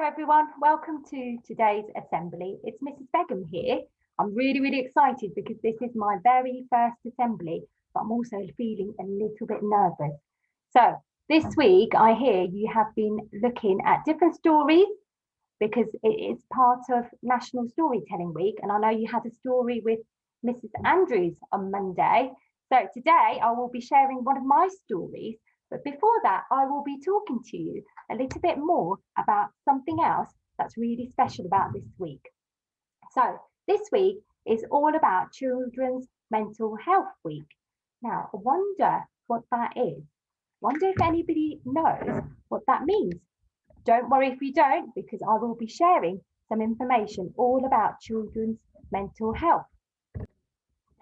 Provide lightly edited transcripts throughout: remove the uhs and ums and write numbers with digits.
Hello everyone, welcome to today's assembly. It's Mrs. Begum here. I'm really excited because this is my very first assembly, but I'm also feeling a little bit nervous. So this week I hear you have been looking at different stories because it is part of National Storytelling Week, and I know you had a story with Mrs. Andrews on Monday. So today I will be sharing one of my stories. But before that, I will be talking to you a little bit more about something else that's really special about this week. So this week is all about Children's Mental Health Week. Now, I wonder what that is. Wonder if anybody knows what that means. Don't worry if you don't, because I will be sharing some information all about children's mental health.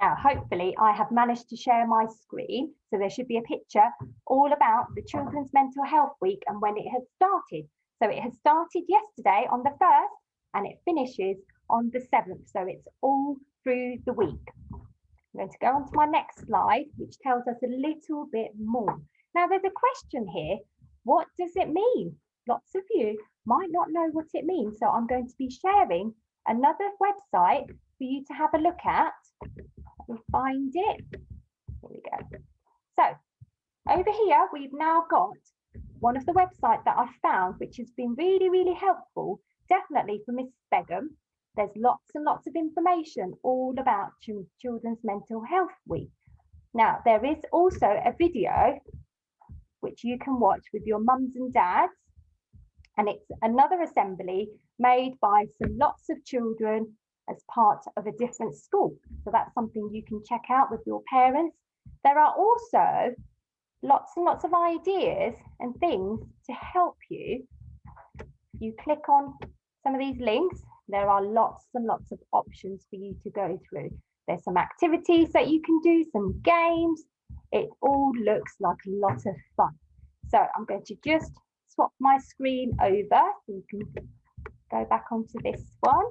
Now, hopefully I have managed to share my screen, so there should be a picture all about the Children's Mental Health Week and when it has started. So it has started yesterday on the 1st and it finishes on the 7th. So it's all through the week. I'm going to go on to my next slide, which tells us a little bit more. Now, there's a question here. What does it mean? Lots of you might not know what it means. So I'm going to be sharing another website for you to have a look at. Let me find it. Here we go. So over here, we've now got one of the websites that I found, which has been really helpful, definitely for Mrs. Begum. There's lots and lots of information all about Children's Mental Health Week. Now, there is also a video which you can watch with your mums and dads, and it's another assembly made by lots of children as part of a different school. So that's something you can check out with your parents. There are also lots and lots of ideas and things to help you. You click on some of these links, there are lots and lots of options for you to go through. There's some activities that you can do, some games. It all looks like a lot of fun. So I'm going to just swap my screen over so you can go back onto this one.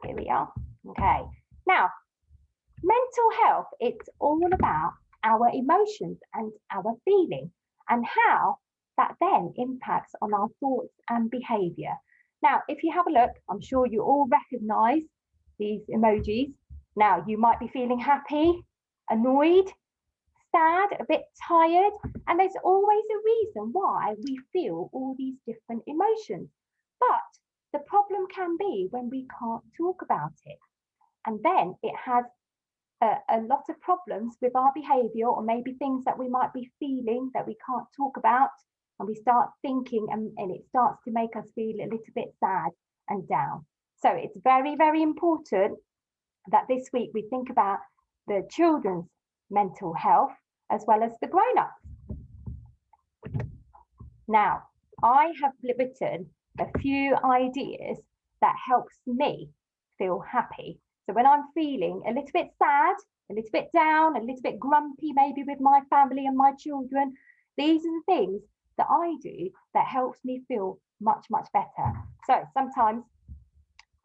Here we are. Okay. Now, mental health, it's all about our emotions and our feeling and how that then impacts on our thoughts and behaviour. Now, if you have a look, I'm sure you all recognise these emojis. Now, you might be feeling happy, annoyed, sad, a bit tired, and there's always a reason why we feel all these different emotions. But the problem can be when we can't talk about it. And then it has a lot of problems with our behaviour, or maybe things that we might be feeling that we can't talk about. And we start thinking and it starts to make us feel a little bit sad and down. So it's very important that this week we think about the children's mental health as well as the grown-ups. Now, I have written a few ideas that helps me feel happy. So when I'm feeling a little bit sad, a little bit down, a little bit grumpy, maybe with my family and my children, these are the things that I do that helps me feel much better. So sometimes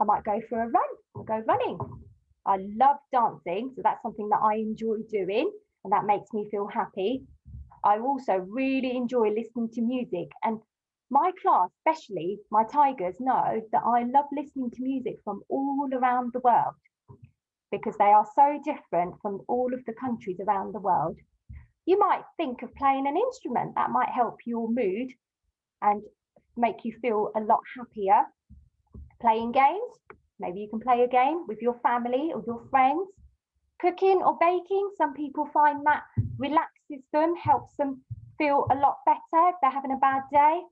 I might go for a run, or go running. I love dancing, so that's something that I enjoy doing and that makes me feel happy. I also really enjoy listening to music, and my class, especially my Tigers, know that I love listening to music from all around the world because they are so different from all of the countries around the world. You might think of playing an instrument that might help your mood and make you feel a lot happier. Playing games, maybe you can play a game with your family or your friends. Cooking or baking, some people find that relaxes them, helps them feel a lot better if they're having a bad day.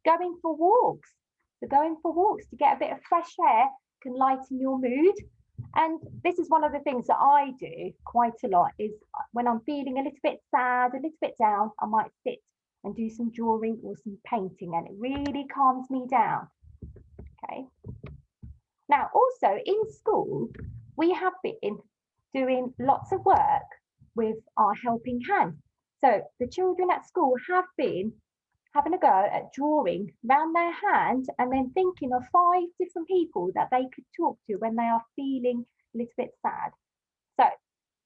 Going for walks. So going for walks to get a bit of fresh air can lighten your mood. And this is one of the things that I do quite a lot, is when I'm feeling a little bit sad, a little bit down, I might sit and do some drawing or some painting, and it really calms me down. Okay. Now, also in school, we have been doing lots of work with our helping hand. So the children at school have been having a go at drawing around their hand and then thinking of 5 different people that they could talk to when they are feeling a little bit sad. So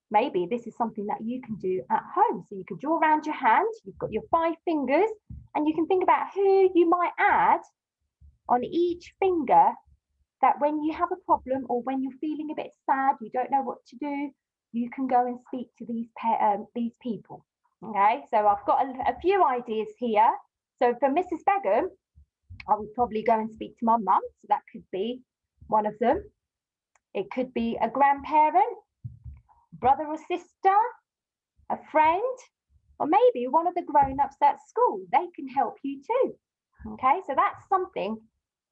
maybe this is something that you can do at home. So you can draw around your hand, you've got your 5 fingers, and you can think about who you might add on each finger that when you have a problem or when you're feeling a bit sad, you don't know what to do, you can go and speak to these people. Okay, so I've got a few ideas here. So for Mrs. Begum, I would probably go and speak to my mum. So that could be one of them. It could be a grandparent, brother or sister, a friend, or maybe one of the grown-ups at school. They can help you too. Okay, so that's something,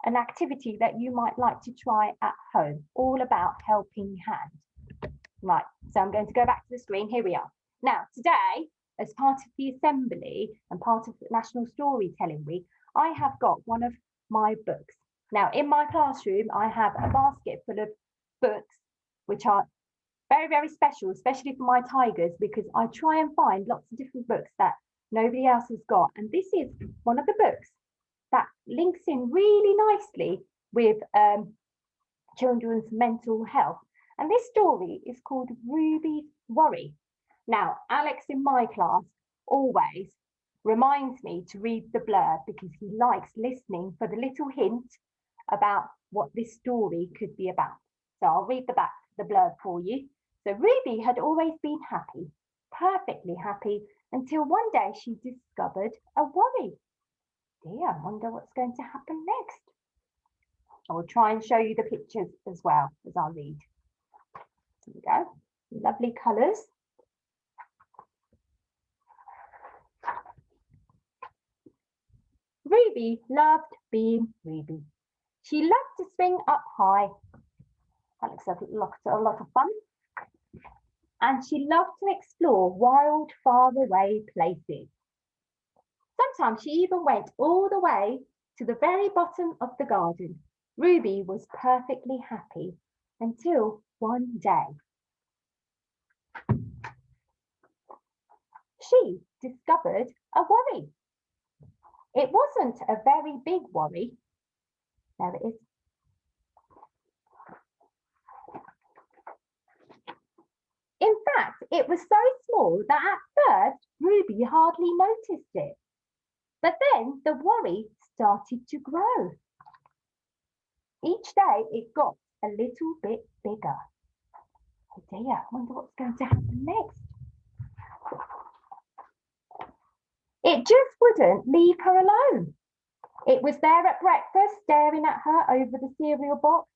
an activity that you might like to try at home, all about helping hand. Right, so I'm going to go back to the screen. Here we are. Now, today, as part of the assembly and part of the National Storytelling Week, I have got one of my books. Now, in my classroom, I have a basket full of books, which are very, very special, especially for my tigers, because I try and find lots of different books that nobody else has got. And this is one of the books that links in really nicely with children's mental health. And this story is called Ruby's Worry. Now, Alex in my class always reminds me to read the blurb because he likes listening for the little hint about what this story could be about. So I'll read the blurb for you. So Ruby had always been happy, perfectly happy, until one day she discovered a worry. Dear, I wonder what's going to happen next. I will try and show you the pictures as well as I read. Here we go, lovely colours. Ruby loved being Ruby. She loved to swing up high. That looks like a lot of fun. And she loved to explore wild, faraway places. Sometimes she even went all the way to the very bottom of the garden. Ruby was perfectly happy until one day. She discovered a worry. It wasn't a very big worry. There it is. In fact, it was so small that at first Ruby hardly noticed it. But then the worry started to grow. Each day it got a little bit bigger. Oh dear, I wonder what's going to happen next. It just wouldn't leave her alone. It was there at breakfast, staring at her over the cereal box,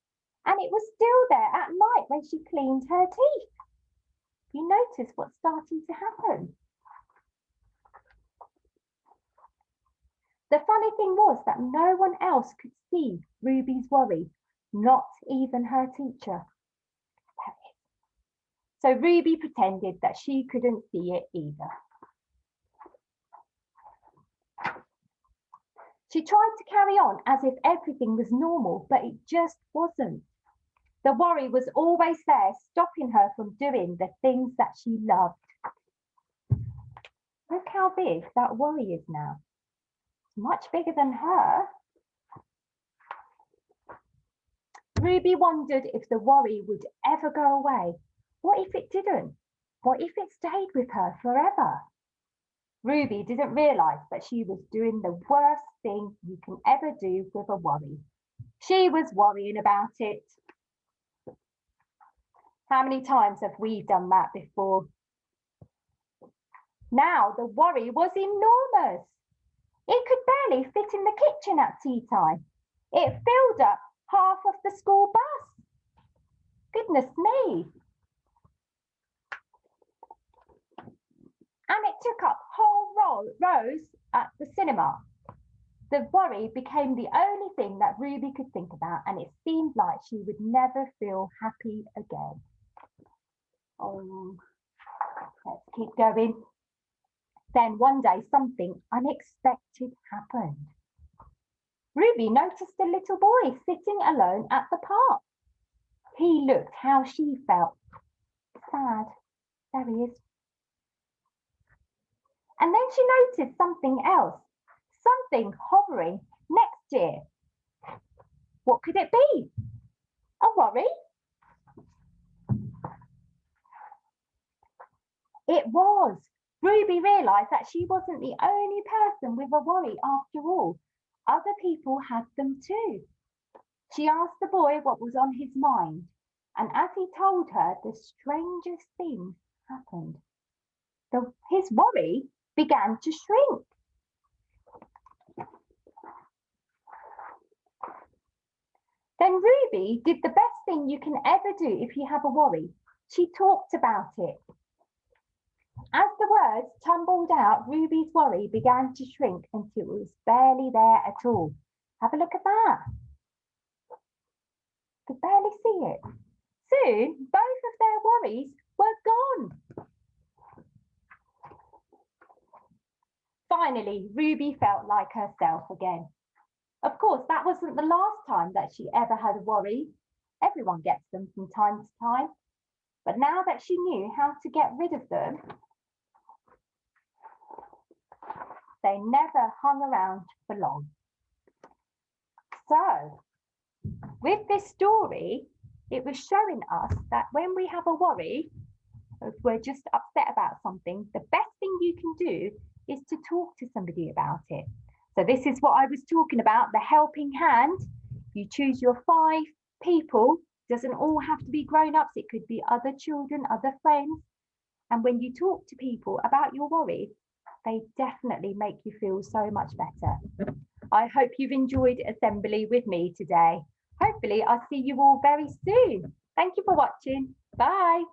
and it was still there at night when she cleaned her teeth. You notice what's starting to happen. The funny thing was that no one else could see Ruby's worry, not even her teacher. So Ruby pretended that she couldn't see it either. She tried to carry on as if everything was normal, but it just wasn't. The worry was always there, stopping her from doing the things that she loved. Look how big that worry is now. It's much bigger than her. Ruby wondered if the worry would ever go away. What if it didn't? What if it stayed with her forever? Ruby didn't realise that she was doing the worst thing you can ever do with a worry. She was worrying about it. How many times have we done that before? Now the worry was enormous. It could barely fit in the kitchen at tea time. It filled up half of the school bus. Goodness me. And it took up whole rows at the cinema. The worry became the only thing that Ruby could think about, and it seemed like she would never feel happy again. Oh, let's keep going. Then one day something unexpected happened. Ruby noticed a little boy sitting alone at the park. He looked how she felt. Sad. There he is. And then she noticed something else. Something hovering next to it. What could it be? A worry? It was. Ruby realised that she wasn't the only person with a worry after all. Other people had them too. She asked the boy what was on his mind, and as he told her, the strangest thing happened. His worry began to shrink. Then Ruby did the best thing you can ever do if you have a worry. She talked about it. As the words tumbled out, Ruby's worry began to shrink until it was barely there at all. Have a look at that. You could barely see it. Soon, both of their worries were gone. Finally, Ruby felt like herself again. Of course, that wasn't the last time that she ever had a worry. Everyone gets them from time to time. But now that she knew how to get rid of them, they never hung around for long. So, with this story, it was showing us that when we have a worry, if we're just upset about something, the best thing you can do is to talk to somebody about it. So this is what I was talking about, the helping hand. You choose your 5 people, doesn't all have to be grown-ups, it could be other children, other friends. And when you talk to people about your worry, they definitely make you feel so much better. I hope you've enjoyed assembly with me today. Hopefully I'll see you all very soon. Thank you for watching. Bye.